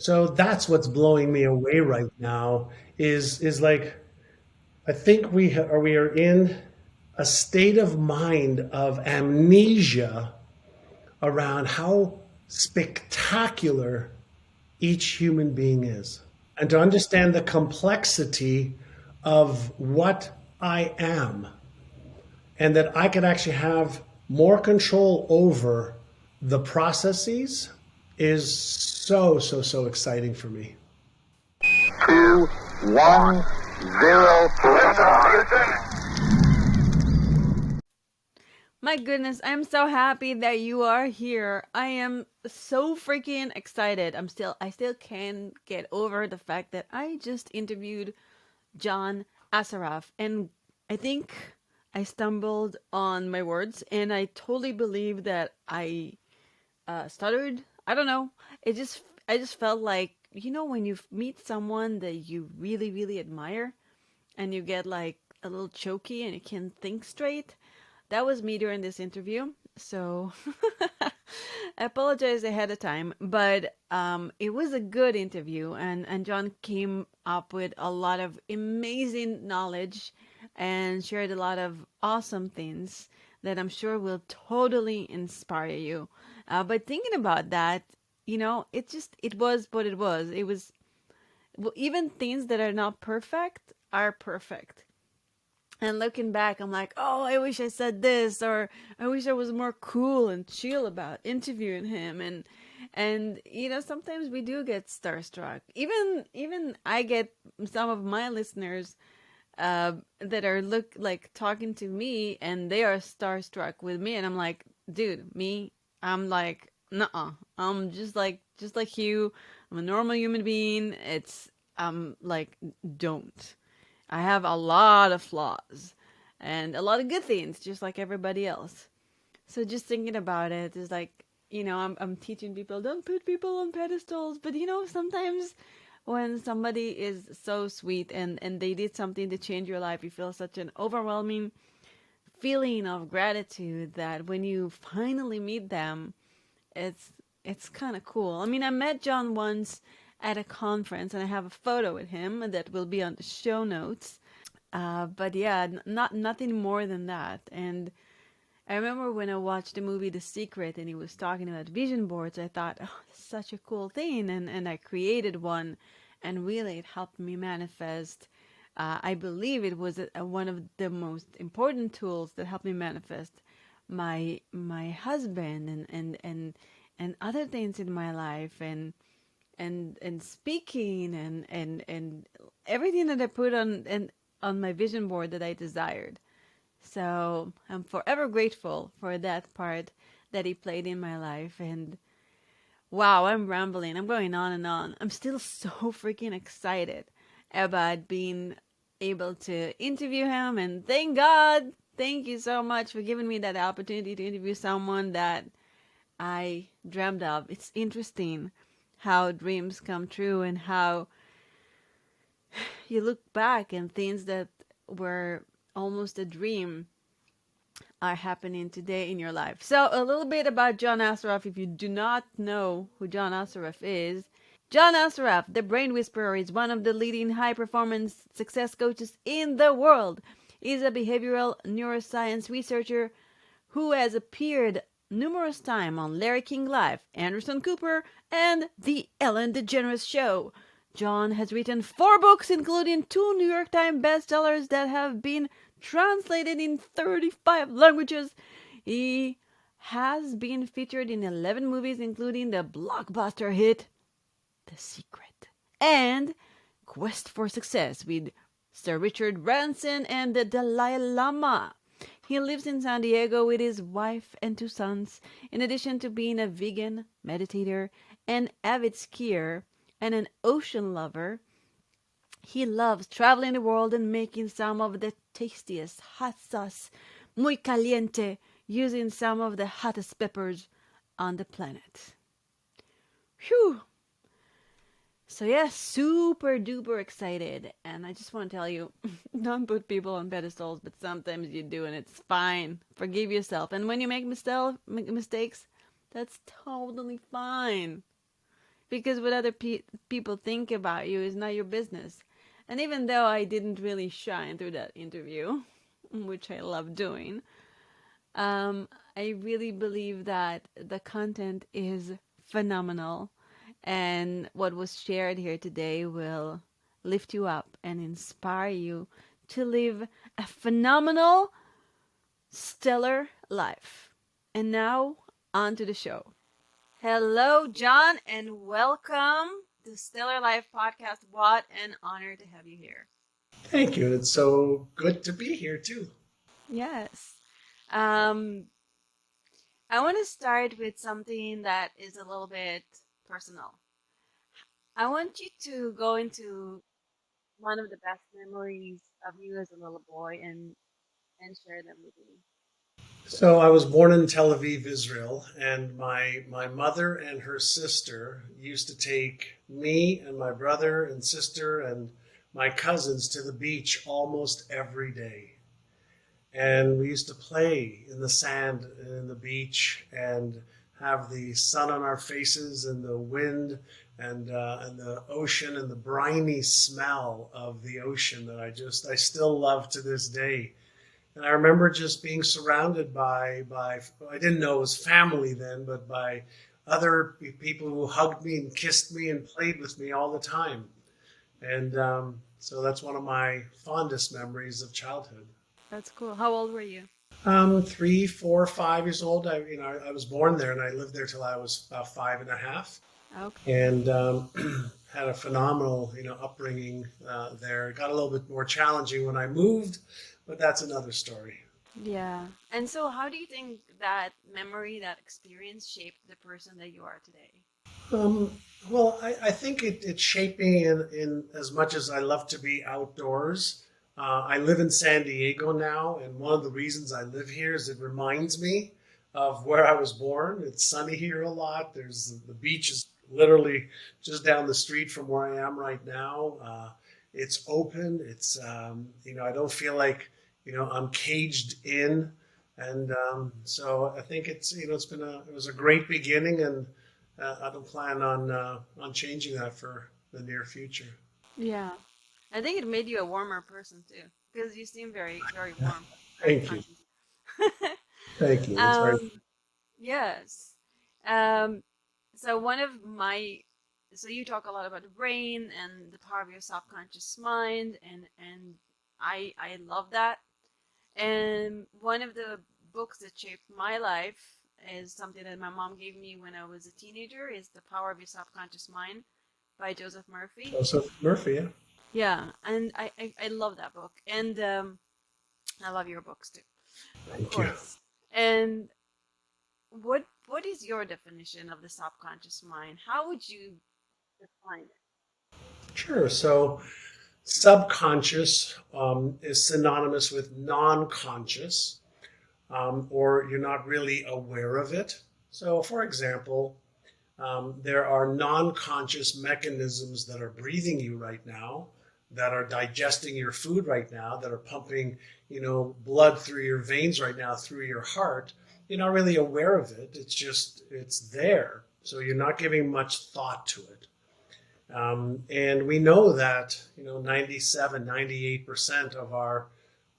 So that's what's blowing me away right now is like I think we are in a state of mind of amnesia around how spectacular each human being is. And to understand the complexity of what I am, and that I could actually have more control over the processes is so exciting for me. 2, 1, 0. My goodness, I'm so happy that you are here. I am so freaking excited. I still can't get over the fact that I just interviewed John Assaraf, and I think I stumbled on my words, and I totally believe that I stuttered. I don't know. I just felt like, when you meet someone that you really really admire, and you get like a little choky and you can't think straight. That was me during this interview. So I apologize ahead of time, but it was a good interview, and John came up with a lot of amazing knowledge and shared a lot of awesome things that I'm sure will totally inspire you. But thinking about that, it was what it was. It was, well, even things that are not perfect are perfect. And looking back, I'm like, oh, I wish I said this, or I wish I was more cool and chill about interviewing him. And sometimes we do get starstruck. Even I get some of my listeners that are look like talking to me, and they are starstruck with me, and I'm like, dude, me, I'm like, nuh-uh. I'm just like you. I'm a normal human being. It's like, don't. I have a lot of flaws and a lot of good things, just like everybody else. So just thinking about it is like, I'm teaching people, don't put people on pedestals. But sometimes when somebody is so sweet and they did something to change your life, you feel such an overwhelming feeling of gratitude that when you finally meet them, it's it's kind of cool. I mean, I met John once at a conference, and I have a photo with him that will be on the show notes. But yeah, not nothing more than that. And I remember when I watched the movie The Secret, and he was talking about vision boards, I thought, oh, that's such a cool thing, and I created one, and really it helped me manifest. I believe it was one of the most important tools that helped me manifest my husband and other things in my life, and speaking and everything that I put on my vision board that I desired. So I'm forever grateful for that part that he played in my life. And wow, I'm rambling. I'm going on and on. I'm still so freaking excited about being able to interview him. And thank God, thank you so much for giving me that opportunity to interview someone that I dreamed of. It's interesting how dreams come true, and how you look back and things that were almost a dream are happening today in your life. So, a little bit about John Assaraf. If you do not know who John Assaraf is, John Assaraf, the Brain Whisperer, is one of the leading high performance success coaches in the world. He's a behavioral neuroscience researcher who has appeared numerous times on Larry King Live, Anderson Cooper, and The Ellen DeGeneres Show. John has written 4 books, including 2 New York Times bestsellers that have been translated in 35 languages. He has been featured in 11 movies, including the blockbuster hit The Secret and Quest for Success with Sir Richard Branson and the Dalai Lama. He lives in San Diego with his wife and 2 sons. In addition to being a vegan, meditator, an avid skier, and an ocean lover, he loves traveling the world and making some of the tastiest hot sauce, muy caliente, using some of the hottest peppers on the planet. Phew! So yeah, super duper excited. And I just want to tell you, don't put people on pedestals, but sometimes you do, and it's fine. Forgive yourself. And when you make mistakes, that's totally fine. because what other people think about you is not your business. And even though I didn't really shine through that interview, which I love doing, um, I really believe that the content is phenomenal. And what was shared here today will lift you up and inspire you to live a phenomenal, stellar life. And now, on to the show. Hello, John, and welcome to Stellar Life Podcast. What an honor to have you here. Thank you. It's so good to be here too. Yes. Um, I want to start with something that is a little bit personal. I want you to go into one of the best memories of you as a little boy and share them with me. So I was born in Tel Aviv, Israel, and my mother and her sister used to take me and my brother and sister and my cousins to the beach almost every day. And we used to play in the sand and in the beach and have the sun on our faces and the wind and the ocean and the briny smell of the ocean that I still love to this day. And I remember just being surrounded by I didn't know it was family then, but by other people who hugged me and kissed me and played with me all the time. And so that's one of my fondest memories of childhood. That's cool. How old were you? 3, 4, 5 years old. I was born there, and I lived there till I was about 5.5, Okay. and had a phenomenal, upbringing there. It got a little bit more challenging when I moved, but that's another story. Yeah. And so, how do you think that memory, that experience shaped the person that you are today? Um, well, I think it shaped me in as much as I love to be outdoors. I live in San Diego now, and one of the reasons I live here is it reminds me of where I was born. It's sunny here a lot. There's the beach is literally just down the street from where I am right now. It's open. I don't feel like I'm caged in, and so I think it was a great beginning, and I don't plan on changing that for the near future. Yeah. I think it made you a warmer person too, because you seem very, very warm, very Thank you. kind. Thank you. That's very um, yes. Um, so one of my, so you talk a lot about the brain and the power of your subconscious mind, and I love that. And one of the books that shaped my life is something that my mom gave me when I was a teenager. Is The Power of Your Subconscious Mind by Joseph Murphy. Joseph Murphy. Yeah. Yeah, and I love that book, and I love your books too, of Thank you. course. And what is your definition of the subconscious mind? How would you define it? Sure. So subconscious is synonymous with non-conscious, or you're not really aware of it. So, for example, there are non-conscious mechanisms that are breathing you right now, that are digesting your food right now, that are pumping, blood through your veins right now, through your heart. You're not really aware of it. It's there. So you're not giving much thought to it. And we know that, 97, 98% of our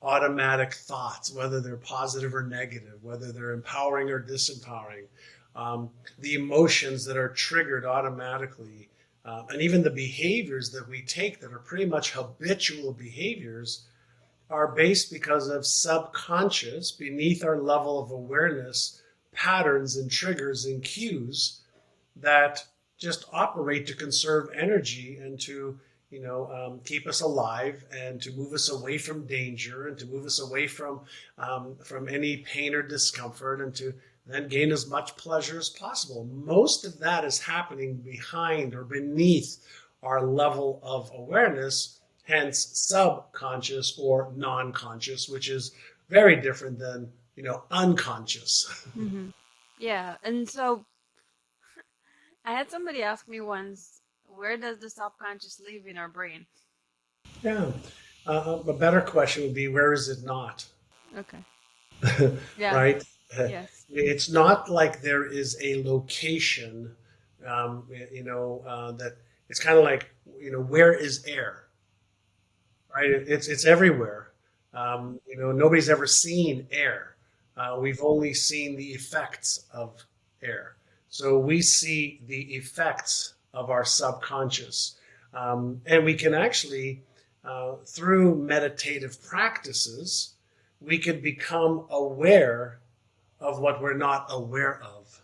automatic thoughts, whether they're positive or negative, whether they're empowering or disempowering, the emotions that are triggered automatically, and even the behaviors that we take that are pretty much habitual behaviors are based because of subconscious, beneath our level of awareness, patterns and triggers and cues that just operate to conserve energy and to keep us alive and to move us away from danger and to move us away from any pain or discomfort and to then gain as much pleasure as possible. Most of that is happening behind or beneath our level of awareness, hence subconscious or non-conscious, which is very different than unconscious. Hmm. Yeah, and so I had somebody ask me once, where does the subconscious live in our brain? Yeah. A better question would be, where is it not? Okay. Yeah. Right? Yes. It's not like there is a location that it's kind of like, where is air, right? It's everywhere. Nobody's ever seen air. We've only seen the effects of air. So we see the effects of our subconscious. And we can actually, through meditative practices, we can become aware of what we're not aware of.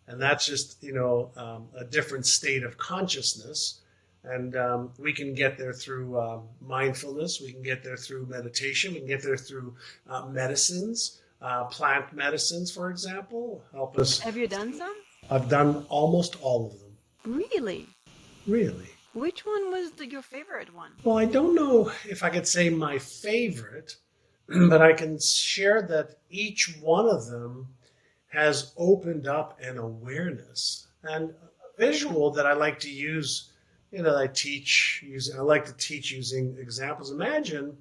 And that's just, a different state of consciousness. And we can get there through mindfulness. We can get there through meditation. We can get there through medicines, plant medicines, for example, help us. Have you done some? I've done almost all of them. Really? Really? Which one was your favorite one? Well, I don't know if I could say my favorite, but I can share that each one of them has opened up an awareness and a visual that I like to use. I like to teach using examples. Imagine,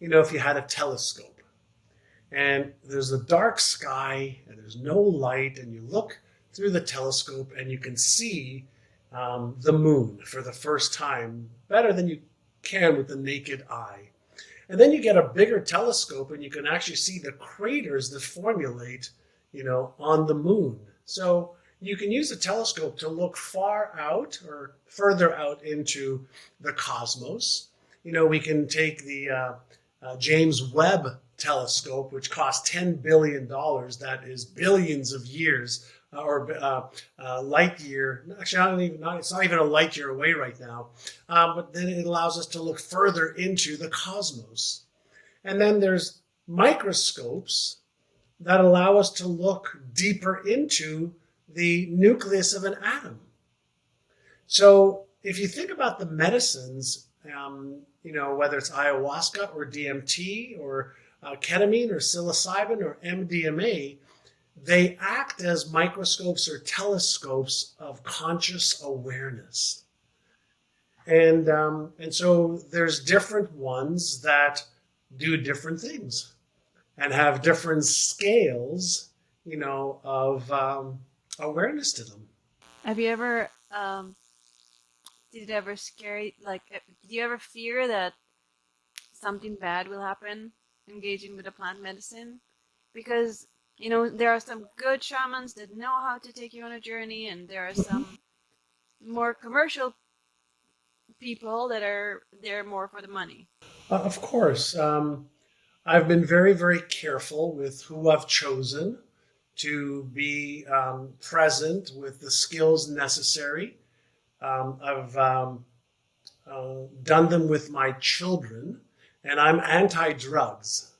if you had a telescope and there's a dark sky and there's no light, and you look through the telescope and you can see the moon for the first time better than you can with the naked eye. And then you get a bigger telescope and you can actually see the craters that formulate, on the moon. So you can use a telescope to look far out or further out into the cosmos. We can take the James Webb telescope, which costs $10 billion. That is billions of years, or light year. Actually, it's not even a light year away right now. But then it allows us to look further into the cosmos. And then there's microscopes that allow us to look deeper into the nucleus of an atom. So if you think about the medicines, whether it's ayahuasca or DMT or ketamine or psilocybin or MDMA, they act as microscopes or telescopes of conscious awareness. And so there's different ones that do different things and have different scales, of awareness to them. Have you ever, did it ever scare you, do you ever fear that something bad will happen engaging with a plant medicine? Because, there are some good shamans that know how to take you on a journey, and there are some more commercial people that are there more for the money. Of course. I've been very, very careful with who I've chosen to be present with the skills necessary. I've done them with my children, and I'm anti-drugs,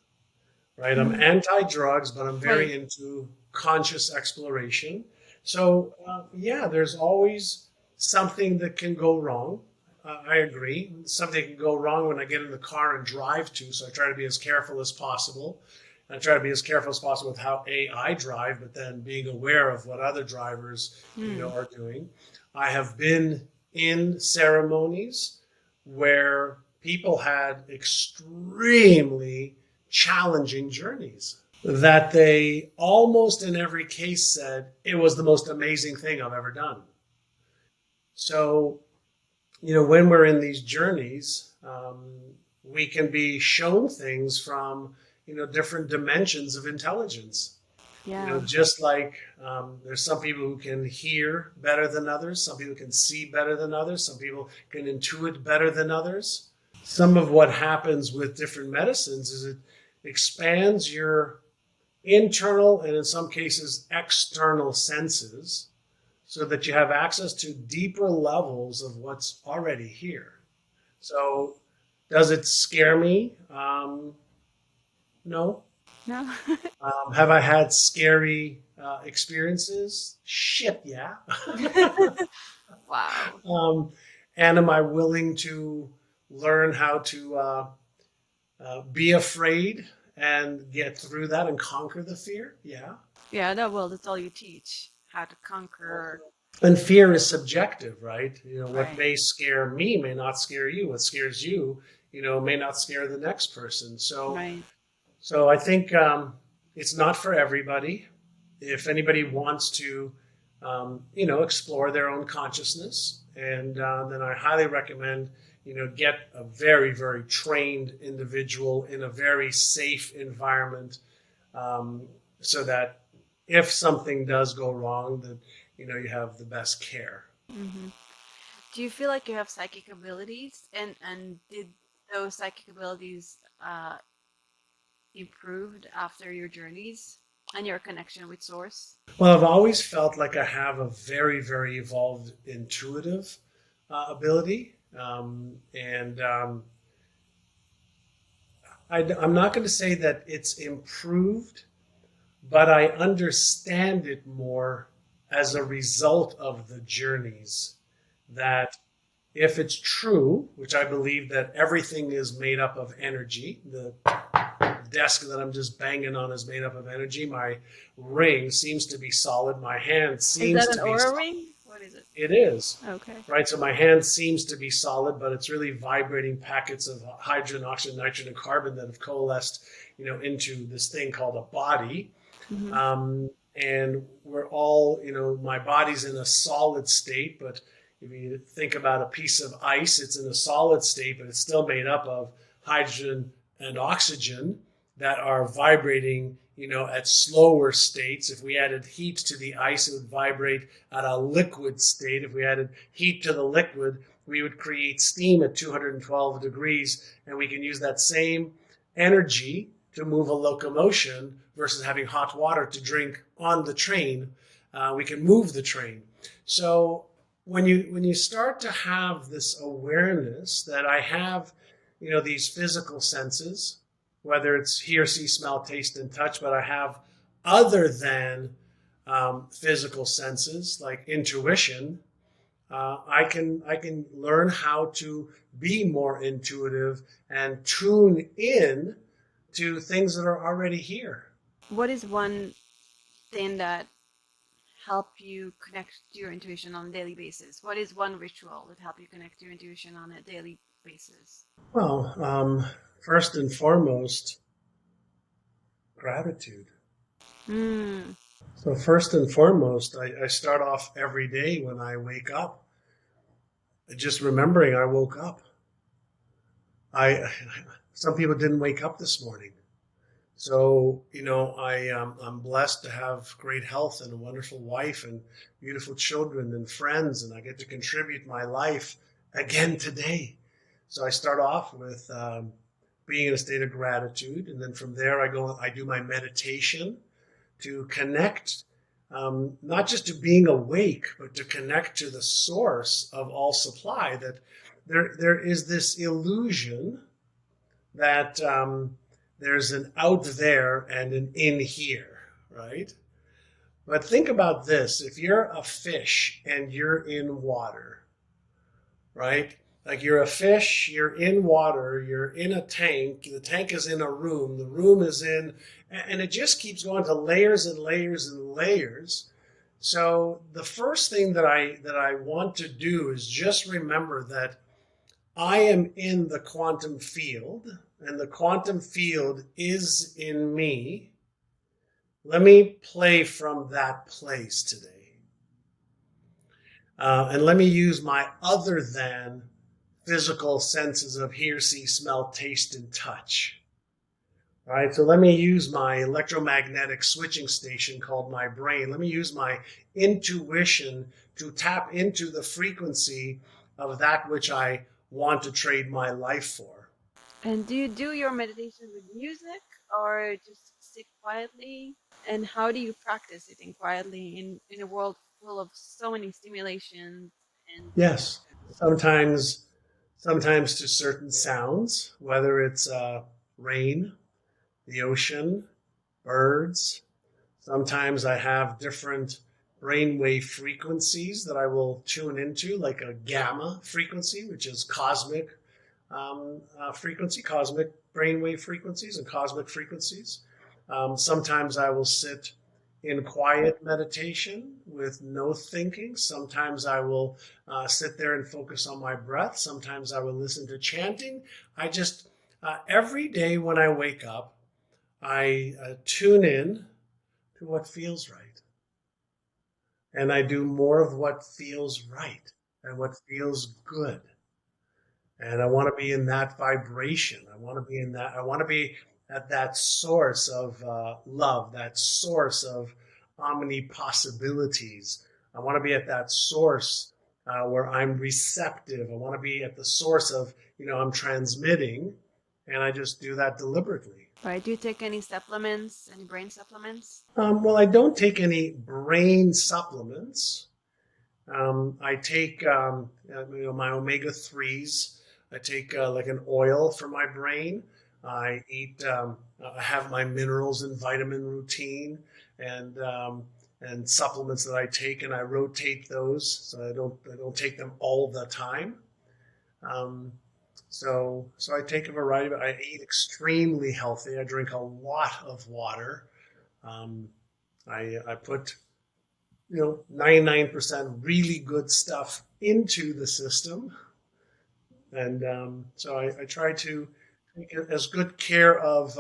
right? I'm anti-drugs, but I'm very into conscious exploration. So, there's always something that can go wrong. I agree. Something can go wrong when I get in the car and drive to, so I try to be as careful as possible. I try to be as careful as possible with how I drive, but then being aware of what other drivers, are doing. I have been in ceremonies where people had extremely challenging journeys that they almost in every case said it was the most amazing thing I've ever done. So, when we're in these journeys, we can be shown things from, different dimensions of intelligence. Yeah. Just like there's some people who can hear better than others, some people can see better than others, some people can intuit better than others. Some of what happens with different medicines is it expands your internal and in some cases external senses so that you have access to deeper levels of what's already here. So does it scare me? No. No. Have I had scary experiences? Shit, yeah. Wow. And am I willing to learn how to be afraid and get through that and conquer the fear? Yeah. Yeah, that's all you teach. How to conquer. And fear is subjective, right? What Right. may scare me may not scare you. What scares you, may not scare the next person. So, Right. so I think it's not for everybody. If anybody wants to explore their own consciousness. And then I highly recommend, get a very, very trained individual in a very safe environment, um, so that if something does go wrong, that, you have the best care. Hmm. Do you feel like you have psychic abilities, and did those psychic abilities improved after your journeys and your connection with Source? Well, I've always felt like I have a very, very evolved intuitive ability. I'm not going to say that it's improved, but I understand it more as a result of the journeys. That if it's true, which I believe that everything is made up of energy, the desk that I'm just banging on is made up of energy. My ring seems to be solid. My hand Is seems that an to be aura solid. ring? What is it? It is. Okay. Right, so my hand seems to be solid, but it's really vibrating packets of hydrogen, oxygen, nitrogen, and carbon that have coalesced, into this thing called a body. Hmm. And we're all, my body's in a solid state, but if you think about a piece of ice, it's in a solid state, but it's still made up of hydrogen and oxygen that are vibrating, at slower states. If we added heat to the ice, it would vibrate at a liquid state. If we added heat to the liquid, we would create steam at 212 degrees, and we can use that same energy to move a locomotion versus having hot water to drink on the train. We can move the train. So when you start to have this awareness that I have, these physical senses, whether it's hear, see, smell, taste, and touch, but I have other than physical senses like intuition. I can learn how to be more intuitive and tune in to things that are already here. What is one thing that help you connect to your intuition on a daily basis? What is one ritual that help you connect to your intuition on a daily basis? Well, first and foremost, gratitude. Hmm. So first and foremost, I start off every day when I wake up, just remembering I woke up. I Some people didn't wake up this morning. So, I'm blessed to have great health and a wonderful wife and beautiful children and friends, and I get to contribute my life again today. So I start off with being in a state of gratitude, and then from there I do my meditation to connect, not just to being awake, but to connect to the source of all supply. That there is this illusion that there's an out there and an in here, right? But think about this. If you're a fish and you're in water, right? Like you're a fish, you're in water, you're in a tank, the tank is in a room, the room is in, and it just keeps going to layers and layers and layers. So the first thing that I want to do is just remember that I am in the quantum field, and the quantum field is in me. Let me play from that place today. And let me use my other than physical senses of hear, see, smell, taste, and touch. All right, so let me use my electromagnetic switching station called my brain. Let me use my intuition to tap into the frequency of that which I want to trade my life for. And do you do your meditation with music or just sit quietly? And how do you practice sitting quietly in a world full of so many stimulations and Yes, distractions? sometimes to certain sounds, whether it's rain, the ocean, birds. Sometimes I have different brainwave frequencies that I will tune into, like a gamma frequency, which is cosmic frequency, cosmic brainwave frequencies, and cosmic frequencies. Sometimes I will sit in quiet meditation with no thinking. Sometimes I will sit there and focus on my breath. Sometimes I will listen to chanting. I just, every day when I wake up, I tune in to what feels right. and I do more of what feels right and what feels good. And I want to be in that vibration. I want to be in that. I want to be at that source of love, that source of omni possibilities. I want to be at that source where I'm receptive. I want to be at the source of, I'm transmitting, and I just do that deliberately. Right? Do you take any supplements, any brain supplements? Well, I don't take any brain supplements. I take my omega 3s. I take like an oil for my brain. I eat. I have my minerals and vitamin routine, and supplements that I take, and I rotate those, so I don't take them all the time. Um, so I take a variety. I eat extremely healthy. I drink a lot of water. Um, I put 99% really good stuff into the system. And so I try to take as good care of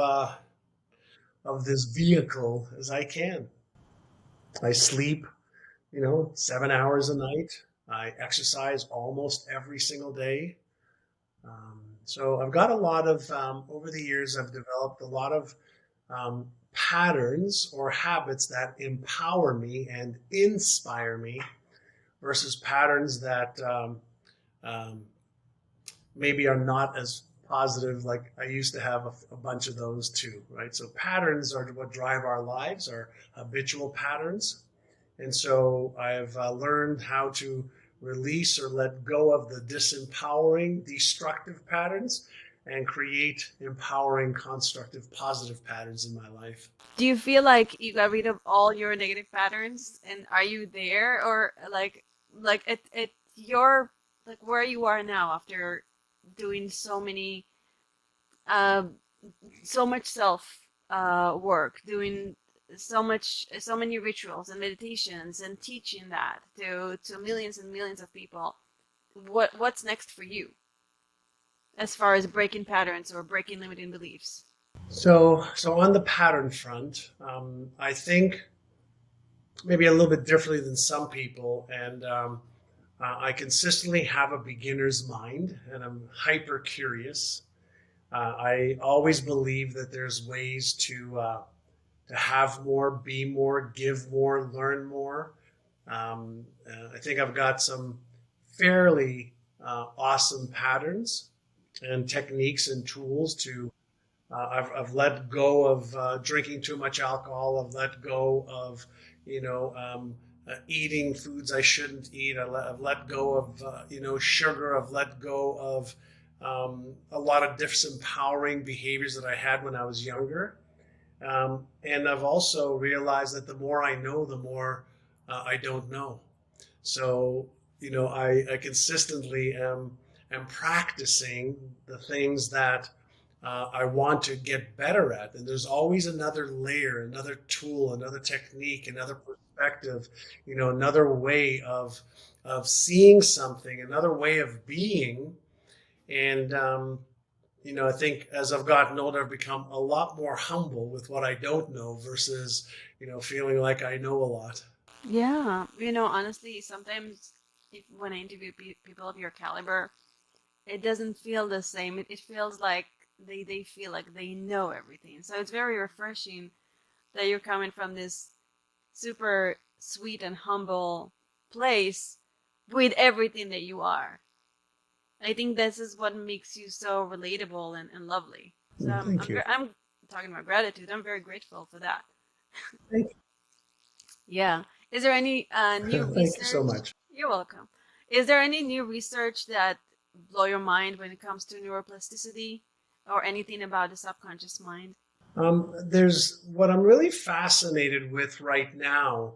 this vehicle as I can. I sleep, 7 hours a night. I exercise almost every single day. So I've got a lot of, over the years, I've developed a lot of patterns or habits that empower me and inspire me versus patterns that um, maybe are not as positive. Like I used to have a bunch of those too, right? So patterns are what drive our lives, our habitual patterns. And so I've learned how to release or let go of the disempowering, destructive patterns and create empowering, constructive, positive patterns in my life. Do you feel like you got rid of all your negative patterns, and are you there, or like at your like where you are now after doing um so much self work, doing so many rituals and meditations and teaching that to millions and millions of people? What's next for you as far as breaking patterns or breaking limiting beliefs? So on the pattern front, I think maybe a little bit differently than some people, and I consistently have a beginner's mind, and I'm hyper curious. I always believe that there's ways to have more, be more, give more, learn more. I think I've got some fairly awesome patterns and techniques and tools to. I've let go of drinking too much alcohol. I've let go of, eating foods I shouldn't eat. I've let go of, sugar. I've let go of a lot of disempowering behaviors that I had when I was younger. And I've also realized that the more I know, the more I don't know. So, I consistently am practicing the things that I want to get better at. And there's always another layer, another tool, another technique, another perspective, another way of seeing something, another way of being. And I think as I've gotten older, I've become a lot more humble with what I don't know versus, feeling like I know a lot. Yeah, honestly, sometimes when I interview people of your caliber, it doesn't feel the same. It feels like they feel like they know everything. So it's very refreshing that you're coming from this super sweet and humble place with everything that you are. I think this is what makes you so relatable and lovely. So Thank you. I'm talking about gratitude. I'm very grateful for that. Thank Yeah. Is there any new you. Thank you so research? much. You're welcome. Is there any new research that blow your mind when it comes to neuroplasticity or anything about the subconscious mind? There's what I'm really fascinated with right now,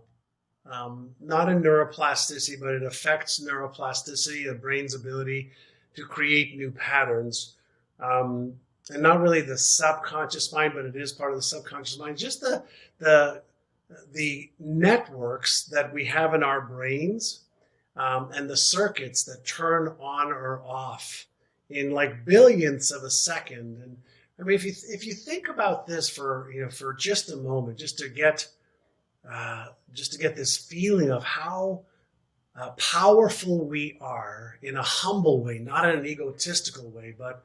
not in neuroplasticity, but it affects neuroplasticity, the brain's ability to create new patterns. Um, and not really the subconscious mind, but it is part of the subconscious mind. Just the the networks that we have in our brains and the circuits that turn on or off in like billionths of a second. And I mean, if you think about this for for just a moment, just to get just to get this feeling of how powerful we are in a humble way, not in an egotistical way, but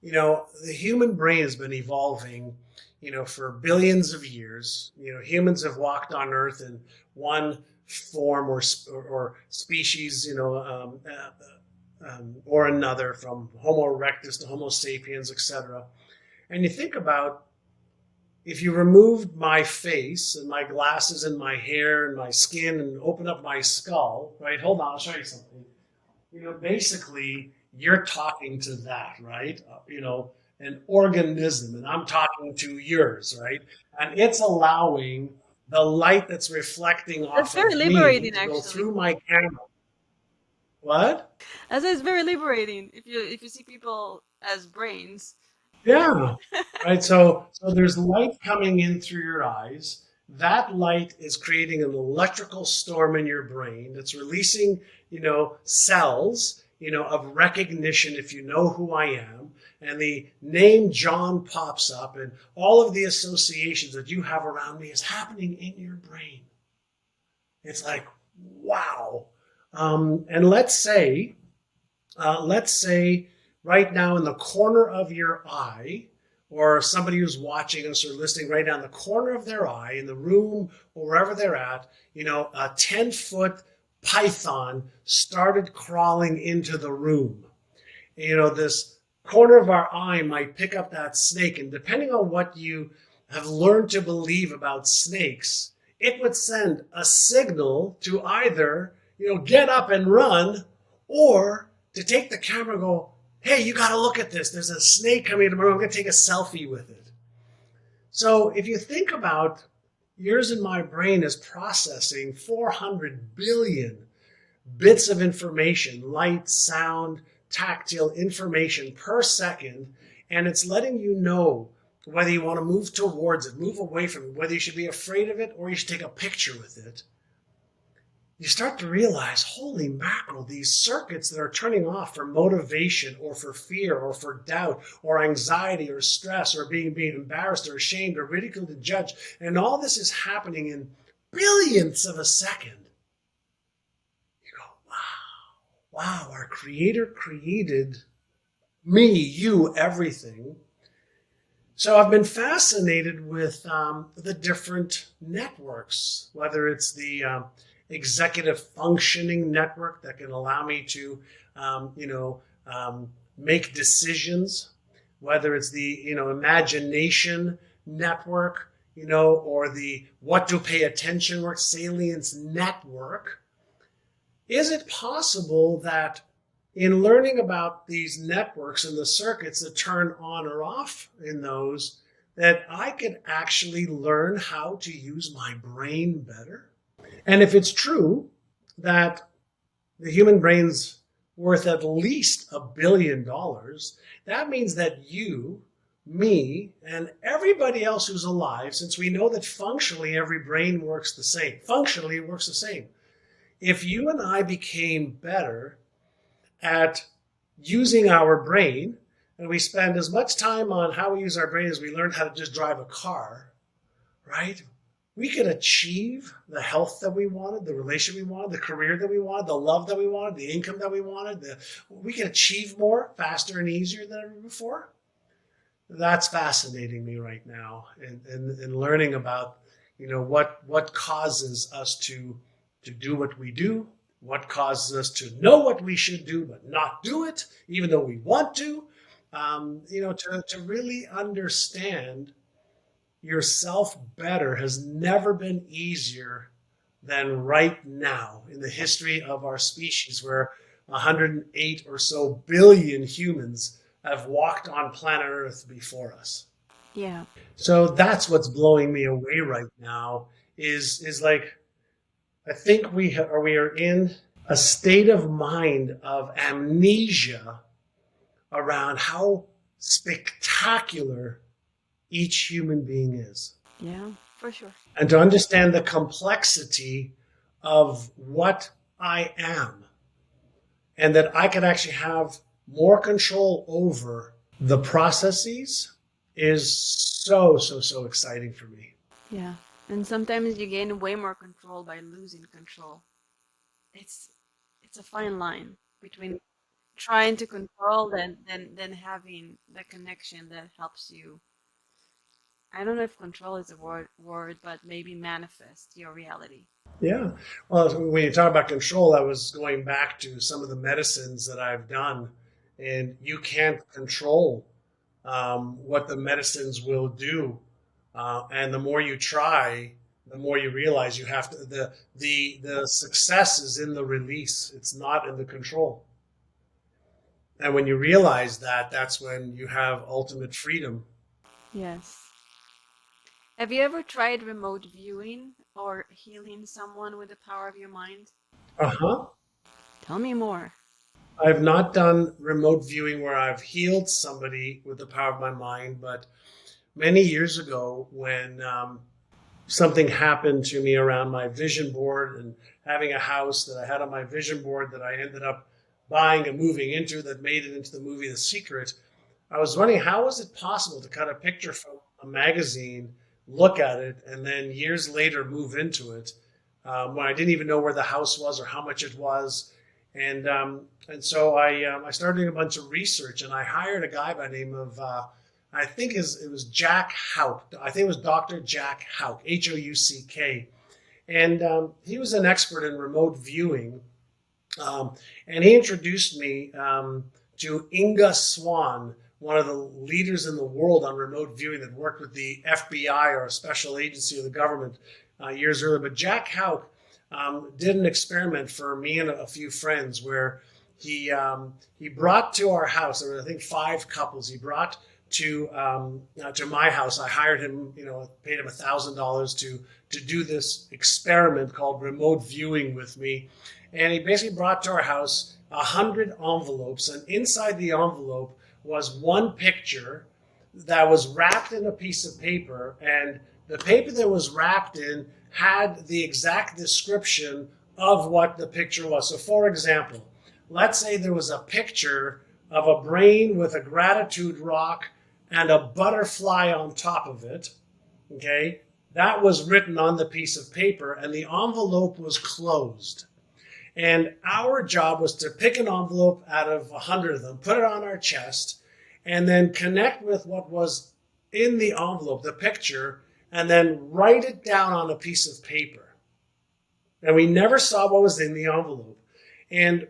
the human brain has been evolving, for billions of years. Humans have walked on Earth in one form or species, or another, from Homo erectus to Homo sapiens, etc. And you think about, if you removed my face and my glasses and my hair and my skin and open up my skull, right? Hold on, I'll show you something. Basically, you're talking to that, right? An organism, and I'm talking to yours, right? And it's allowing the light that's reflecting That's off very of me liberating, to go actually. through my camera. What? As it's very liberating if you see people as brains. Yeah. Right. So there's light coming in through your eyes. That light is creating an electrical storm in your brain that's releasing, cells, of recognition if you know who I am. And the name John pops up, and all of the associations that you have around me is happening in your brain. It's like, wow. And let's say right now in the corner of your eye, or somebody who's watching us or listening right now in the corner of their eye, in the room or wherever they're at, a 10-foot python started crawling into the room. This corner of our eye might pick up that snake, and depending on what you have learned to believe about snakes, it would send a signal to either, get up and run, or to take the camera and go, hey, you got to look at this. There's a snake coming into my room. I'm going to take a selfie with it. So if you think about, yours and my brain is processing 400 billion bits of information, light, sound, tactile information per second, and it's letting you know whether you want to move towards it, move away from it, whether you should be afraid of it or you should take a picture with it. You start to realize, holy mackerel, these circuits that are turning off for motivation or for fear or for doubt or anxiety or stress or being embarrassed or ashamed or ridiculed and judged, and all this is happening in billionths of a second. You go, wow, our Creator created me, you, everything. So I've been fascinated with the different networks, whether it's the executive functioning network that can allow me to, make decisions, whether it's the, imagination network, or the what to pay attention work, salience network. Is it possible that in learning about these networks and the circuits that turn on or off in those, that I could actually learn how to use my brain better? And if it's true that the human brain's worth at least $1 billion, that means that you, me, and everybody else who's alive, since we know that functionally every brain works the same, functionally it works the same. If you and I became better at using our brain, and we spend as much time on how we use our brain as we learn how to just drive a car, right? We could achieve the health that we wanted, the relationship we wanted, the career that we wanted, the love that we wanted, the income that we wanted. We could achieve more faster and easier than ever before. That's fascinating me right now, and learning about, what causes us to do what we do, what causes us to know what we should do but not do it, even though we want to. To really understand yourself better has never been easier than right now in the history of our species, where 108 or so billion humans have walked on planet Earth before us. Yeah. So that's what's blowing me away right now is like, I think we are in a state of mind of amnesia around how spectacular each human being is. Yeah, for sure. And to understand the complexity of what I am, and that I can actually have more control over the processes, is so exciting for me. Yeah. And sometimes you gain way more control by losing control. It's it's a fine line between trying to control than having the connection that helps you. I don't know if control is a word, but maybe manifest your reality. Yeah. Well, when you talk about control, I was going back to some of the medicines that I've done, and you can't control what the medicines will do. And the more you try, the more you realize you have to. The success is in the release. It's not in the control. And when you realize that, that's when you have ultimate freedom. Yes. Have you ever tried remote viewing or healing someone with the power of your mind? Uh huh. Tell me more. I've not done remote viewing where I've healed somebody with the power of my mind, but many years ago, when something happened to me around my vision board and having a house that I had on my vision board that I ended up buying and moving into that made it into the movie The Secret, I was wondering how was it possible to cut a picture from a magazine, look at it, and then years later move into it when I didn't even know where the house was or how much it was. And so I started doing a bunch of research, and I hired a guy by the name of I think it was Jack Houck. I think it was Dr. Jack Houck, Houck, and he was an expert in remote viewing. Um, and he introduced me to Inga Swan, one of the leaders in the world on remote viewing that worked with the FBI or a special agency of the government years earlier. But Jack Houck did an experiment for me and a few friends where he brought to our house. There were, I think, 5 couples. He brought to my house. I hired him, paid him $1,000 to do this experiment called remote viewing with me, and he basically brought to our house 100 envelopes, and inside the envelope was one picture that was wrapped in a piece of paper, and the paper that was wrapped in had the exact description of what the picture was. So, for example, let's say there was a picture of a brain with a gratitude rock and a butterfly on top of it. Okay, that was written on the piece of paper, and the envelope was closed. And our job was to pick an envelope out of 100 of them, put it on our chest, and then connect with what was in the envelope, the picture, and then write it down on a piece of paper. And we never saw what was in the envelope. And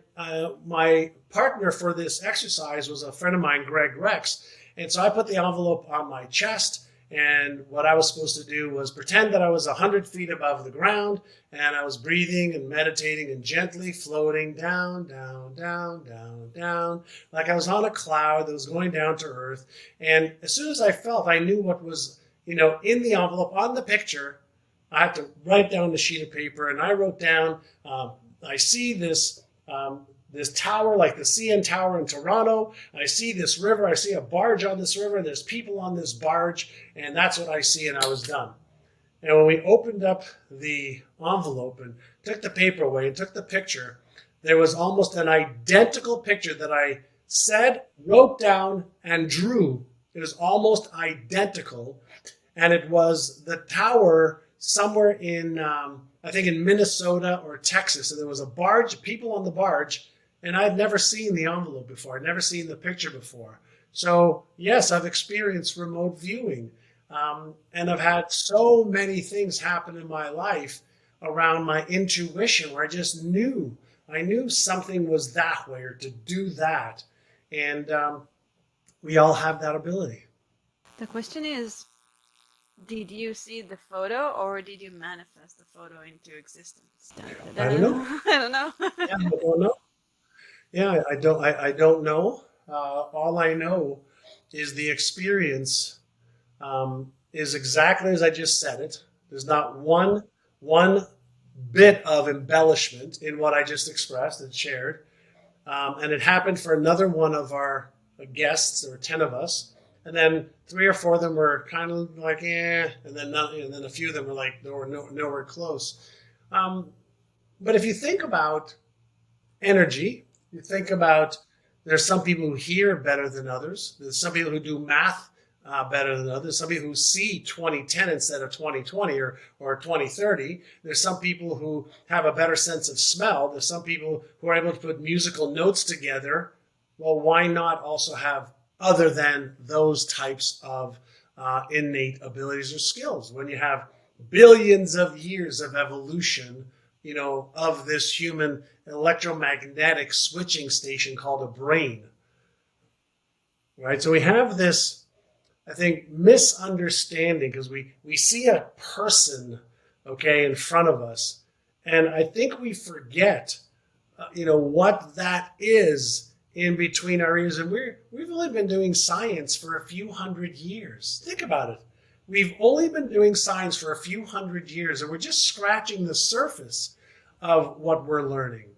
my partner for this exercise was a friend of mine, Greg Rex. And so I put the envelope on my chest. And what I was supposed to do was pretend that I was 100 feet above the ground, and I was breathing and meditating and gently floating down, down, down, down, down, like I was on a cloud that was going down to earth. And as soon as I felt, I knew what was, in the envelope on the picture. I had to write down the sheet of paper, and I wrote down, I see this tower, like the CN Tower in Toronto. I see this river. I see a barge on this river. There's people on this barge, and that's what I see, and I was done. And when we opened up the envelope and took the paper away and took the picture, there was almost an identical picture that I said, wrote down, and drew. It was almost identical, and it was the tower somewhere in, I think in Minnesota or Texas, and there was a barge, people on the barge, and I'd never seen the envelope before. I'd never seen the picture before. So yes, I've experienced remote viewing, and I've had so many things happen in my life around my intuition where I knew something was that way or to do that, and we all have that ability. The question is, did you see the photo or did you manifest the photo into existence? I don't know. I don't know. Yeah, I don't know. Yeah, I don't know. All I know is the experience is exactly as I just said it. There's not one bit of embellishment in what I just expressed and shared. And it happened for another one of our guests. There were 10 of us, and then 3 or 4 of them were kind of like, and then and then a few of them were like, nowhere close. Um, but if you think about energy, you think about there's some people who hear better than others. There's some people who do math better than others. Some people who see 2010 instead of 2020 or 2030. There's some people who have a better sense of smell. There's some people who are able to put musical notes together. Well, why not also have other than those types of innate abilities or skills? When you have billions of years of evolution, of this human electromagnetic switching station called a brain, right? So we have this, I think, misunderstanding because we see a person, okay, in front of us, and I think we forget, what that is in between our ears. And we've only been doing science for a few hundred years. Think about it. We've only been doing science for a few hundred years, and we're just scratching the surface of what we're learning.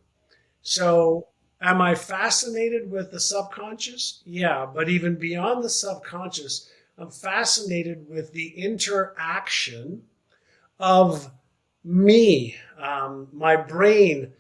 So, am I fascinated with the subconscious? Yeah, but even beyond the subconscious, I'm fascinated with the interaction of me, my brain,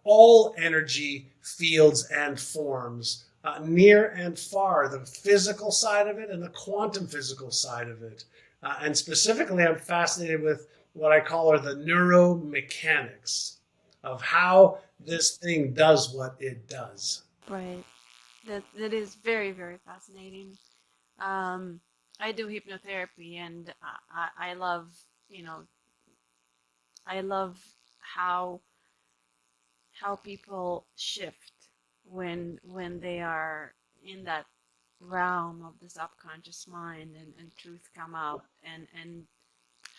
all energy fields and forms, near and far, the physical side of it and the quantum physical side of it. And specifically, I'm fascinated with what I call the neuromechanics of how this thing does what it does. Right. That is very, very fascinating. Um, I do hypnotherapy, and I love, I love how people shift when they are in that realm of the subconscious mind, and truth come out, and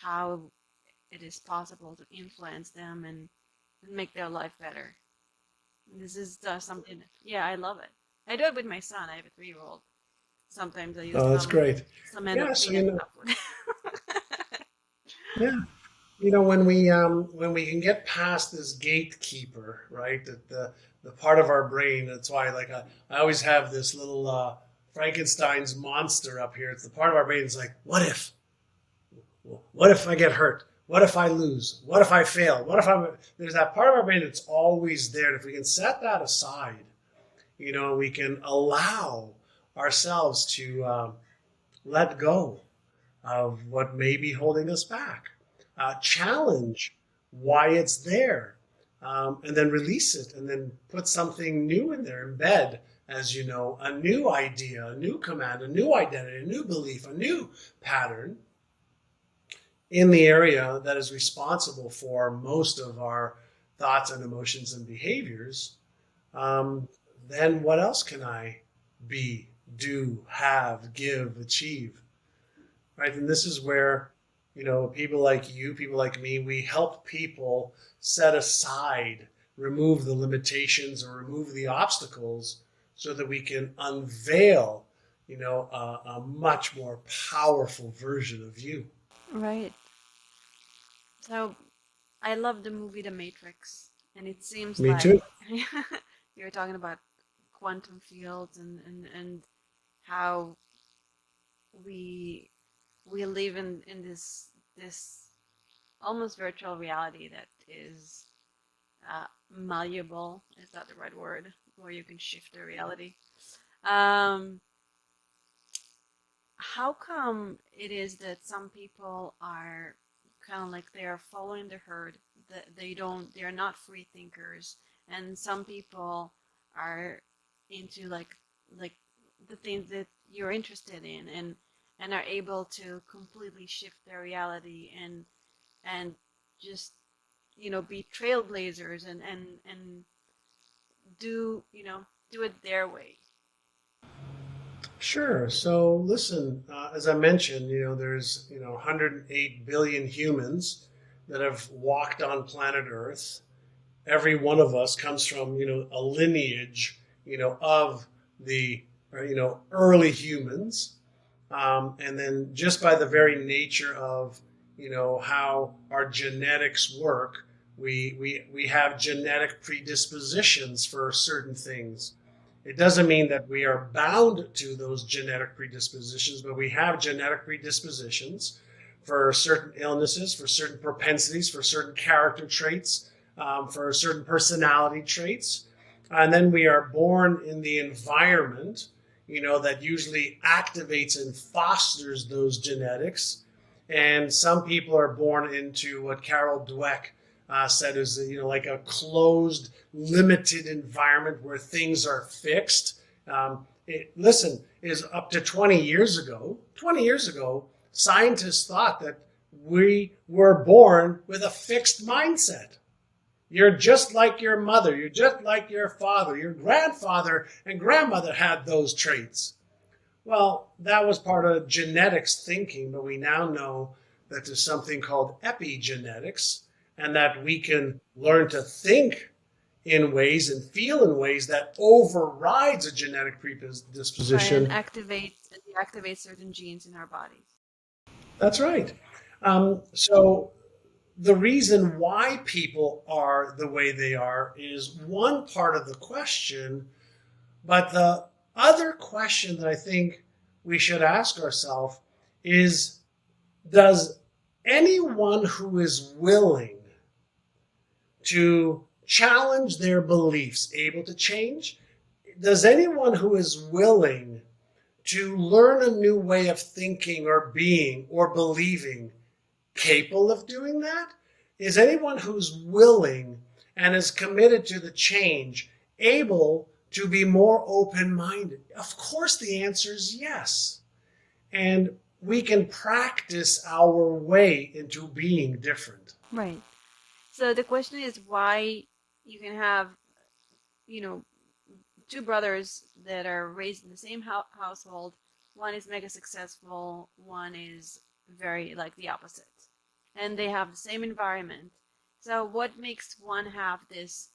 how it is possible to influence them and make their life better. This is something, yeah, I love it. I do it with my son. I have a 3-year-old. Sometimes I use Oh, that's great. some Yeah, so NLP and stuff. yeah, when we can get past this gatekeeper, right? That the part of our brain. That's why, like, I always have this little Frankenstein's monster up here. It's the part of our brain. It's like, what if? What if I get hurt? What if I lose? What if I fail? What if I'm? There's that part of our brain that's always there. And if we can set that aside, we can allow ourselves to let go of what may be holding us back, challenge why it's there, and then release it, and then put something new in there, embed, as you know, a new idea, a new command, a new identity, a new belief, a new pattern in the area that is responsible for most of our thoughts and emotions and behaviors. Then what else can I be, do, have, give, achieve? Right? And this is where, people like you, people like me, we help people set aside, remove the limitations or remove the obstacles so that we can unveil, a much more powerful version of you. Right. So I love the movie The Matrix, and it seems Me like too. you were talking about quantum fields, and how we we live in this almost virtual reality that is malleable. Is that the right word? Where you can shift the reality. Um, how come it is that some people are kind of like they are following the herd, that they're not free thinkers, and some people are into like the things that you're interested in, and are able to completely shift their reality, and just be trailblazers, and do do it their way. Sure. So listen, as I mentioned, there's 108 billion humans that have walked on planet Earth. Every one of us comes from a lineage of the early humans, and then just by the very nature of how our genetics work, we have genetic predispositions for certain things. It doesn't mean that we are bound to those genetic predispositions, but we have genetic predispositions for certain illnesses, for certain propensities, for certain character traits, for certain personality traits. And then we are born in the environment that usually activates and fosters those genetics. And some people are born into what Carol Dweck said is, like a closed, limited environment where things are fixed. Listen, is up to 20 years ago, scientists thought that we were born with a fixed mindset. You're just like your mother. You're just like your father. Your grandfather and grandmother had those traits. Well, that was part of genetics thinking, but we now know that there's something called epigenetics, and that we can learn to think in ways and feel in ways that overrides a genetic Right, and predisposition. deactivate certain genes in our bodies. That's right. So the reason why people are the way they are is one part of the question, but the other question that I think we should ask ourselves is, does anyone who is willing to challenge their beliefs able to change? Does anyone who is willing to learn a new way of thinking or being or believing capable of doing that? Is anyone who's willing and is committed to the change able to be more open-minded? Of course, the answer is yes. And we can practice our way into being different. Right. So the question is why you can have, you know, two brothers that are raised in the same household. One is mega successful, one is very like the opposite. And they have the same environment. So what makes one have this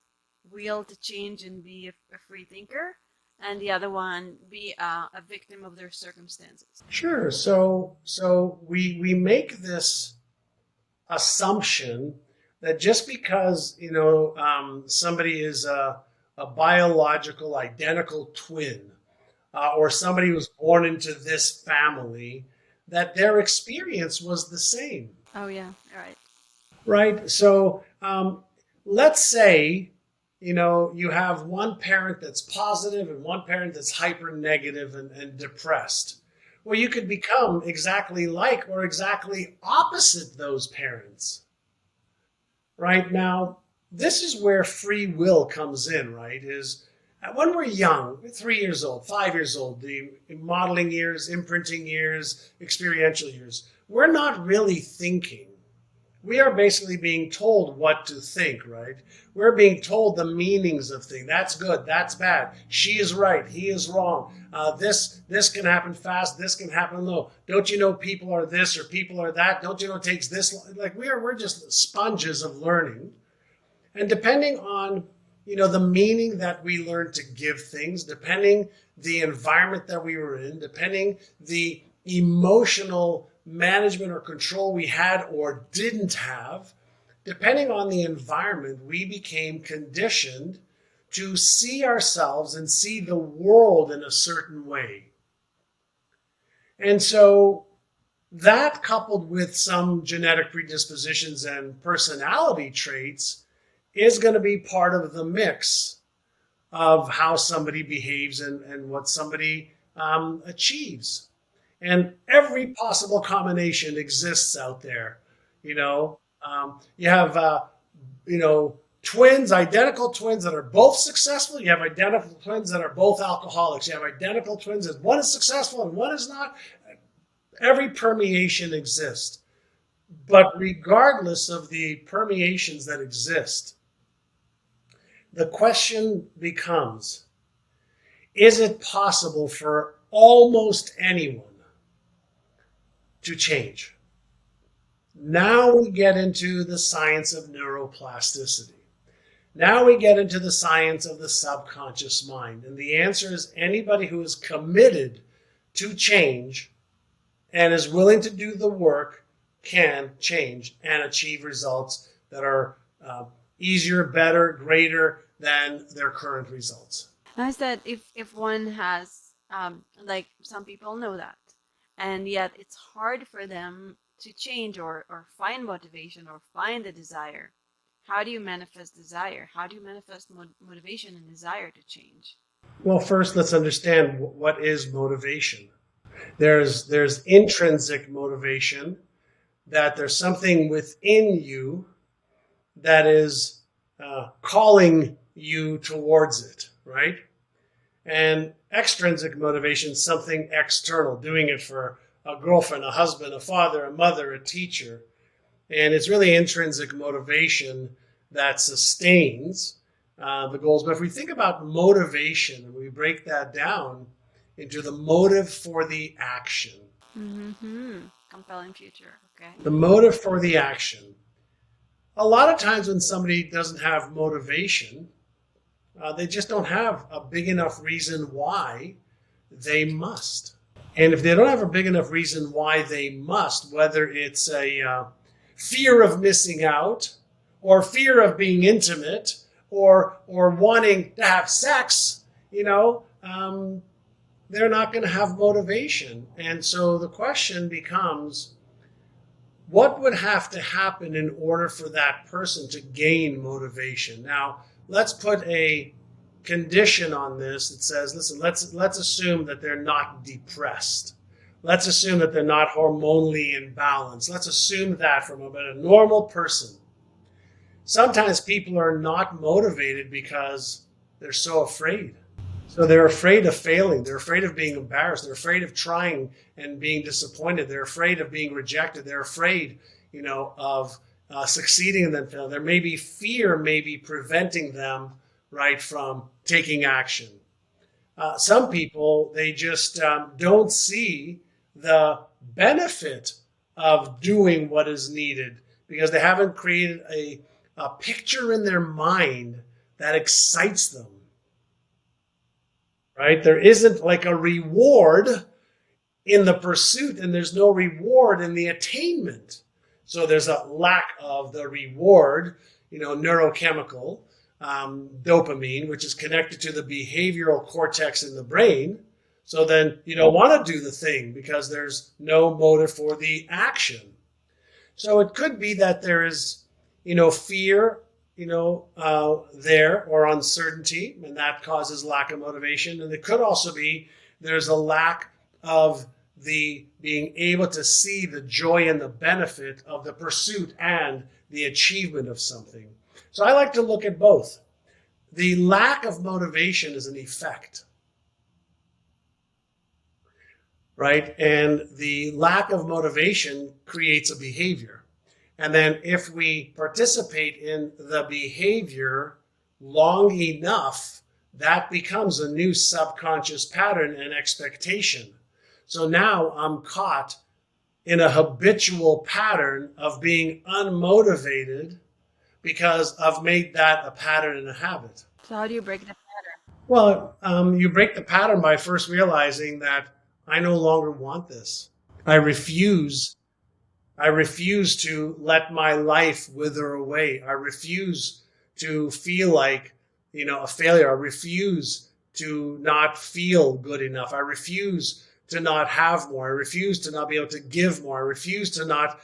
will to change and be a free thinker, and the other one be a victim of their circumstances? Sure. So we make this assumption that just because somebody is a biological identical twin, or somebody who was born into this family, that their experience was the same. Oh yeah, all right. Right? So let's say, you have one parent that's positive and one parent that's hyper negative and depressed. Well, you could become exactly like or exactly opposite those parents. Right? Now, this is where free will comes in, right? Is when we're young, 3 years old, 5 years old, the modeling years, imprinting years, experiential years, we're not really thinking. We are basically being told what to think, right? We're being told the meanings of things. That's good. That's bad. She is right. He is wrong. This can happen fast. This can happen low. Don't you know people are this or people are that? Don't you know it takes this? Like we're just sponges of learning, and depending on the meaning that we learn to give things, depending the environment that we were in, depending the emotional management or control we had or didn't have, depending on the environment, we became conditioned to see ourselves and see the world in a certain way. And so that, coupled with some genetic predispositions and personality traits, is going to be part of the mix of how somebody behaves and what somebody achieves. And every possible combination exists out there. You have, twins, identical twins that are both successful. You have identical twins that are both alcoholics. You have identical twins that one is successful and one is not. Every permeation exists. But regardless of the permeations that exist, the question becomes, is it possible for almost anyone to change? Now we get into the science of neuroplasticity. Now we get into the science of the subconscious mind. And the answer is anybody who is committed to change and is willing to do the work can change and achieve results that are easier, better, greater than their current results. Nice that if one has like some people know that, and yet it's hard for them to change or find motivation or find a desire. How do you manifest desire? How do you manifest motivation and desire to change? Well, first, let's understand what is motivation. There's intrinsic motivation, that there's something within you that is calling you towards it, right? And extrinsic motivation, something external, doing it for a girlfriend, a husband, a father, a mother, a teacher. And it's really intrinsic motivation that sustains the goals. But if we think about motivation and we break that down into the motive for the action, Mm-hmm. Compelling future. Okay. the motive for the action, a lot of times when somebody doesn't have motivation, they just don't have a big enough reason why they must. And if they don't have a big enough reason why they must, whether it's a fear of missing out, or fear of being intimate, or wanting to have sex, they're not going to have motivation. And so the question becomes, what would have to happen in order for that person to gain motivation? Now, let's put a condition on this that says, listen, let's assume that they're not depressed. Let's assume that they're not hormonally imbalanced. Let's assume that from a normal person. Sometimes people are not motivated because they're so afraid. So they're afraid of failing. They're afraid of being embarrassed. They're afraid of trying and being disappointed. They're afraid of being rejected. They're afraid, of succeeding and then failing. There may be fear, maybe preventing them, right, from taking action. Some people, they just don't see the benefit of doing what is needed because they haven't created a picture in their mind that excites them. Right? There isn't like a reward in the pursuit, and there's no reward in the attainment. So there's a lack of the reward, neurochemical dopamine, which is connected to the behavioral cortex in the brain. So then you don't want to do the thing because there's no motive for the action. So it could be that there is, fear, there, or uncertainty, and that causes lack of motivation. And it could also be there's a lack of the being able to see the joy and the benefit of the pursuit and the achievement of something. So I like to look at both. The lack of motivation is an effect, right? And the lack of motivation creates a behavior. And then if we participate in the behavior long enough, that becomes a new subconscious pattern and expectation. So now I'm caught in a habitual pattern of being unmotivated because I've made that a pattern and a habit. So how do you break that? Well, you break the pattern by first realizing that I no longer want this. I refuse to let my life wither away. I refuse to feel like, a failure. I refuse to not feel good enough. I refuse to not have more. I refuse to not be able to give more. I refuse to not,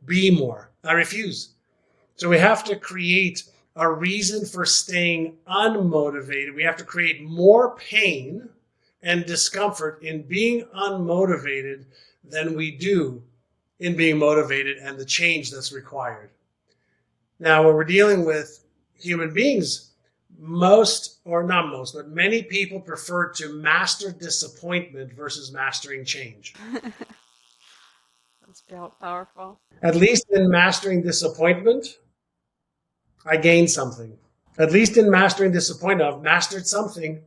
be more. I refuse. So we have to create a reason for staying unmotivated. We have to create more pain and discomfort in being unmotivated than we do in being motivated and the change that's required. Now, when we're dealing with human beings, many people prefer to master disappointment versus mastering change. That's powerful. At least in mastering disappointment, I gained something. At least in mastering disappointment, I've mastered something.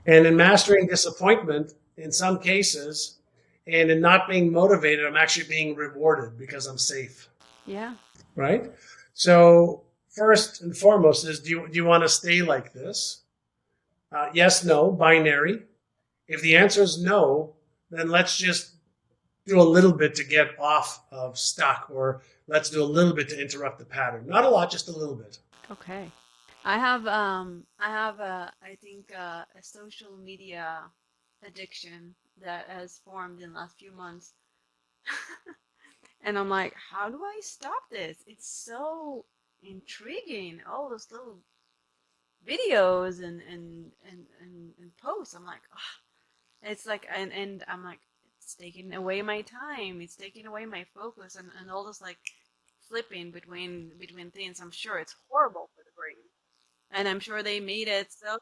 And in mastering disappointment, in some cases, and in not being motivated, I'm actually being rewarded because I'm safe. Yeah. Right? So first and foremost is, do you want to stay like this? Yes, no, binary. If the answer is no, then let's just do a little bit to get off of stuck, or let's do a little bit to interrupt the pattern. Not a lot, just a little bit. Okay. I think a social media addiction that has formed in the last few months. And I'm like, how do I stop this? It's so intriguing. All those little videos and posts. I'm like, oh, it's like, and I'm like, it's taking away my time. It's taking away my focus, and all this like flipping between things. I'm sure it's horrible for the brain, and I'm sure they made it so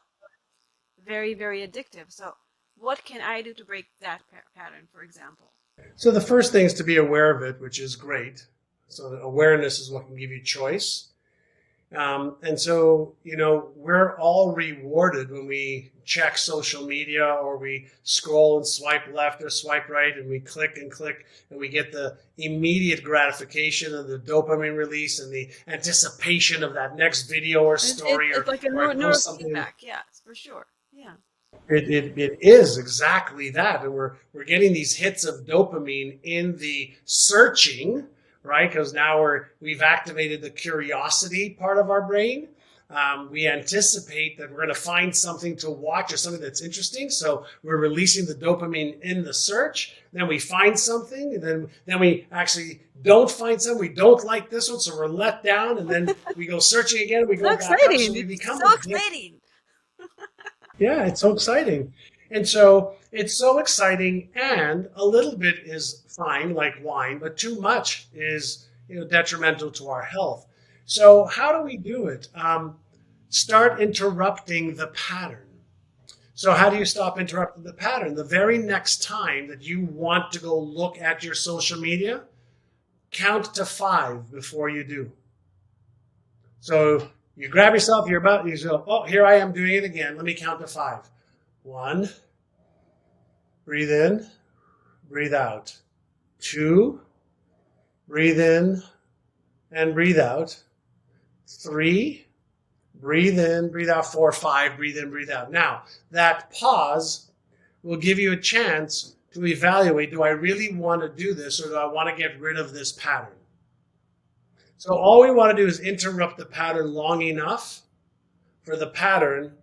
very, very addictive. So, what can I do to break that pattern, for example? So the first thing is to be aware of it, which is great. So awareness is what can give you choice. And so, we're all rewarded when we check social media or we scroll and swipe left or swipe right and we click and we get the immediate gratification of the dopamine release and the anticipation of that next video or story It's like a or I post something. neurofeedback, yeah, for sure. Yeah. It is exactly that. And we're getting these hits of dopamine in the searching, right? Because now we've activated the curiosity part of our brain. We anticipate that we're going to find something to watch or something that's interesting. So we're releasing the dopamine in the search. Then we find something, and then we actually don't find something. We don't like this one, so we're let down. And then we go searching again. And we go So back up. exciting! So we become So exciting! Yeah, it's so exciting. And so it's so exciting, and a little bit is fine, like wine, but too much is detrimental to our health. So how do we do it? Start interrupting the pattern. So how do you stop interrupting the pattern? The very next time that you want to go look at your social media, count to 5 before you do. So you grab yourself, you go, oh, here I am doing it again. Let me count to 5. 1, breathe in, breathe out. 2, breathe in and breathe out. 3, breathe in, breathe out. 4, 5, breathe in, breathe out. Now, that pause will give you a chance to evaluate, do I really want to do this or do I want to get rid of this pattern? So all we want to do is interrupt the pattern long enough for the pattern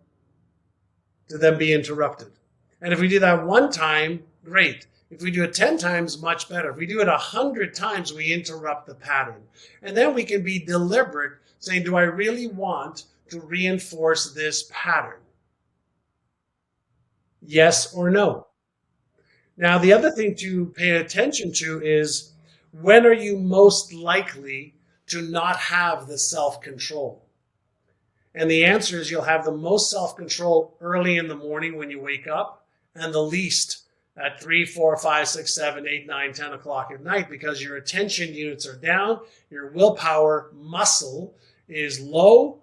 to then be interrupted. And if we do that 1 time, great. If we do it 10 times, much better. If we do it 100 times, we interrupt the pattern. And then we can be deliberate, saying, do I really want to reinforce this pattern? Yes or no? Now, the other thing to pay attention to is, when are you most likely to not have the self-control? And the answer is, you'll have the most self-control early in the morning when you wake up, and the least at 3, 4, 5, 6, 7, 8, 9, 10 o'clock at night, because your attention units are down, your willpower muscle is low,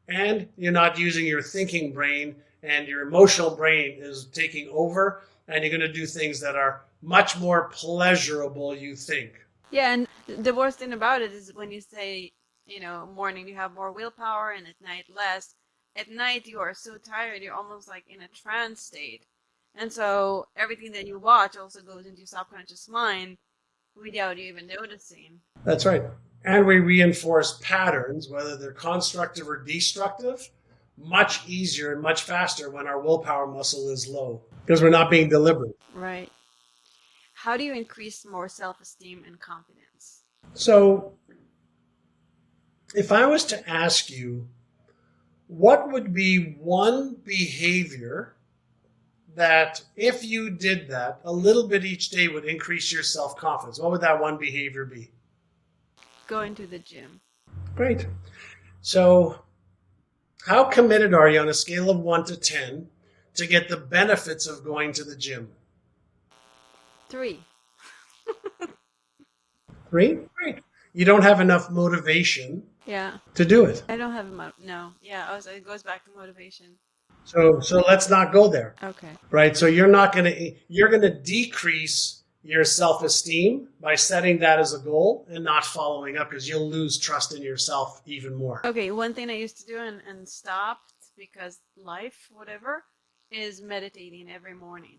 and you're not using your thinking brain, and your emotional brain is taking over, and you're going to do things that are much more pleasurable, you think. Yeah, and the worst thing about it is when you say, morning you have more willpower and at night less. At night you are so tired, you're almost like in a trance state. And so everything that you watch also goes into your subconscious mind without you even noticing. That's right. And we reinforce patterns, whether they're constructive or destructive, much easier and much faster when our willpower muscle is low, because we're not being deliberate. Right. How do you increase more self-esteem and confidence? So if I was to ask you, what would be one behavior that if you did that a little bit each day would increase your self-confidence? What would that one behavior be? Going to the gym. Great. So how committed are you on a scale of 1 to 10 to get the benefits of going to the gym? 3. 3? Great. You don't have enough motivation to do it. I don't have no. Yeah, it goes back to motivation. So let's not go there. Okay. Right? So you're going to decrease your self-esteem by setting that as a goal and not following up, because you'll lose trust in yourself even more. Okay, one thing I used to do and stopped because life, whatever, is meditating every morning.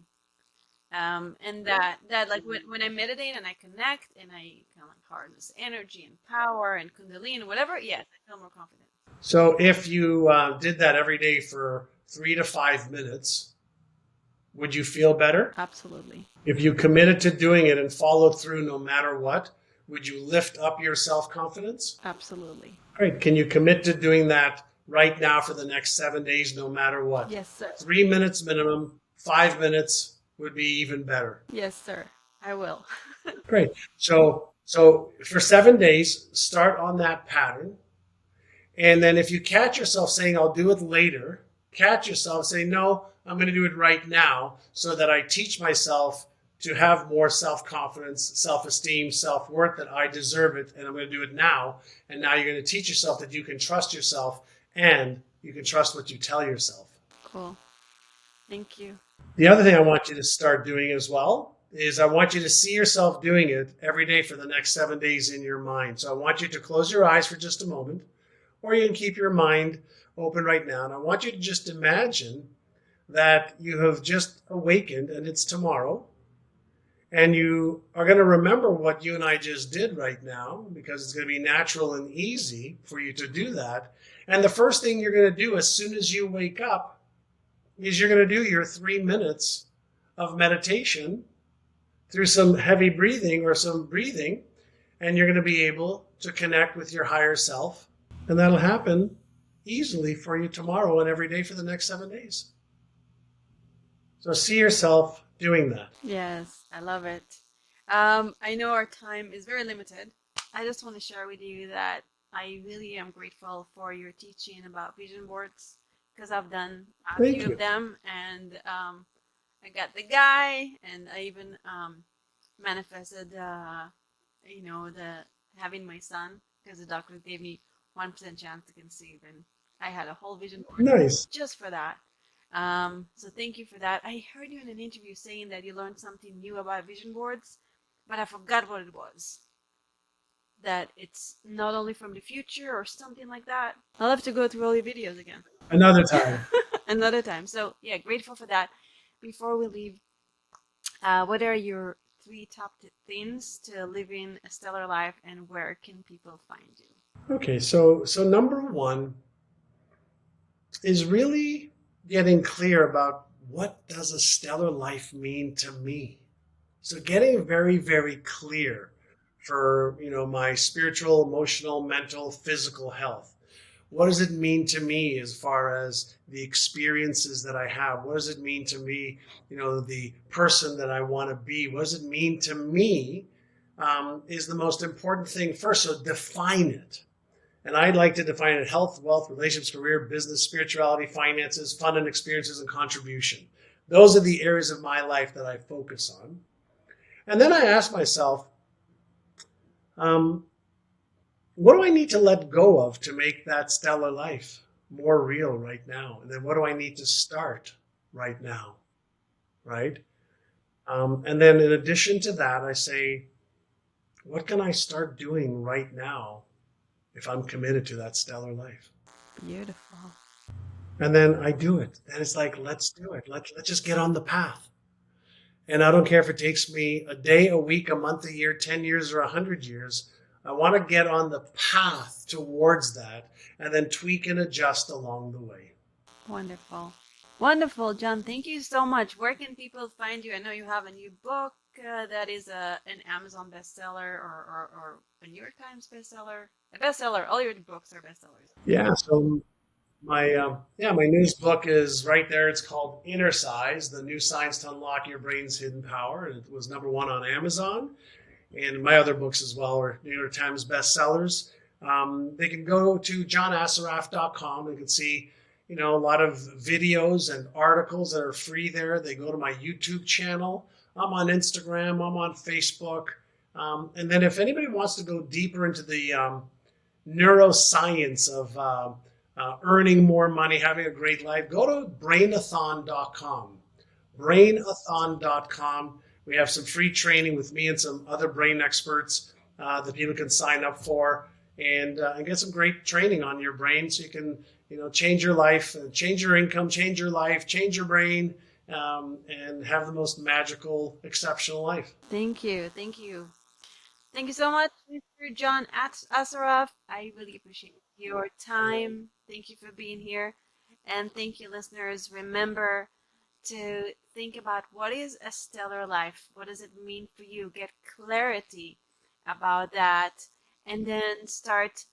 And that like when I meditate and I connect and I kind of like harness energy and power and kundalini, whatever, yes, I feel more confident. So if you did that every day for 3 to 5 minutes, would you feel better? Absolutely. If you committed to doing it and followed through no matter what, would you lift up your self-confidence? Absolutely. Great. Can you commit to doing that right now for the next 7 days, no matter what. Yes, sir. 3 minutes minimum, 5 minutes would be even better. Yes, sir. I will. Great. So for 7 days, start on that pattern. And then if you catch yourself saying, I'll do it later, catch yourself saying, no, I'm going to do it right now so that I teach myself to have more self-confidence, self-esteem, self-worth, that I deserve it, and I'm going to do it now. And now you're going to teach yourself that you can trust yourself and you can trust what you tell yourself. Cool. Thank you. The other thing I want you to start doing as well is I want you to see yourself doing it every day for the next 7 days in your mind. So I want you to close your eyes for just a moment, or you can keep your mind open right now. And I want you to just imagine that you have just awakened and it's tomorrow. And you are going to remember what you and I just did right now, because it's going to be natural and easy for you to do that. And the first thing you're going to do as soon as you wake up is you're going to do your 3 minutes of meditation through some heavy breathing or some breathing. And you're going to be able to connect with your higher self. And that'll happen easily for you tomorrow and every day for the next 7 days. So see yourself doing that. Yes, I love it. I know our time is very limited. I just want to share with you that I really am grateful for your teaching about vision boards, because I've done a Thank few you. of them, and I got the guy, and I even manifested, the having my son, because the doctor gave me 1% chance to conceive, and I had a whole vision board Nice. just for that. So thank you for that. I heard you in an interview saying that you learned something new about vision boards, but I forgot what it was. That it's not only from the future or something like that. I'll have to go through all your videos again. Another time. Another time. So yeah, grateful for that. Before we leave, what are your 3 top things to living a stellar life, and where can people find you? Okay, so number one is really getting clear about what does a stellar life mean to me. So getting very, very clear for my spiritual, emotional, mental, physical health. What does it mean to me as far as the experiences that I have? What does it mean to me, the person that I want to be? What does it mean to me is the most important thing first. So define it. And I'd like to define it: health, wealth, relationships, career, business, spirituality, finances, fun and experiences, and contribution. Those are the areas of my life that I focus on. And then I ask myself, what do I need to let go of to make that stellar life more real right now? And then what do I need to start right now? Right? And then in addition to that, I say, what can I start doing right now if I'm committed to that stellar life? Beautiful. And then I do it. And it's like, let's do it. Let's just get on the path. And I don't care if it takes me a day, a week, a month, a year, 10 years, or 100 years. I want to get on the path towards that and then tweak and adjust along the way. Wonderful. Wonderful, John. Thank you so much. Where can people find you? I know you have a new book that is an Amazon bestseller, or a New York Times bestseller. A bestseller. All your books are bestsellers. Yeah. So my newest book is right there. It's called Innercise: The New Science to Unlock Your Brain's Hidden Power, and it was #1 on Amazon. And my other books as well are New York Times bestsellers. They can go to johnassaraf.com. They can see, a lot of videos and articles that are free there. They go to my YouTube channel. I'm on Instagram. I'm on Facebook. And then if anybody wants to go deeper into the neuroscience of earning more money, having a great life, go to brainathon.com. Brainathon.com. We have some free training with me and some other brain experts that people can sign up for, and get some great training on your brain, so you can change your life, change your income, change your life, change your brain, and have the most magical, exceptional life. Thank you. Thank you. Thank you so much, Mr. John Assaraf. I really appreciate your time. Thank you for being here. And thank you, listeners. Remember to think about, what is a stellar life? What does it mean for you? Get clarity about that, and then start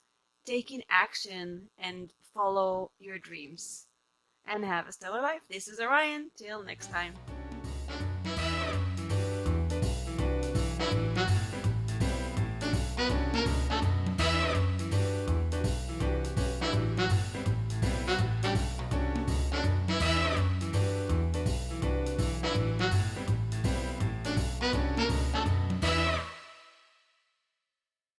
taking action and follow your dreams. And have a stellar life. This is Orion. Till next time.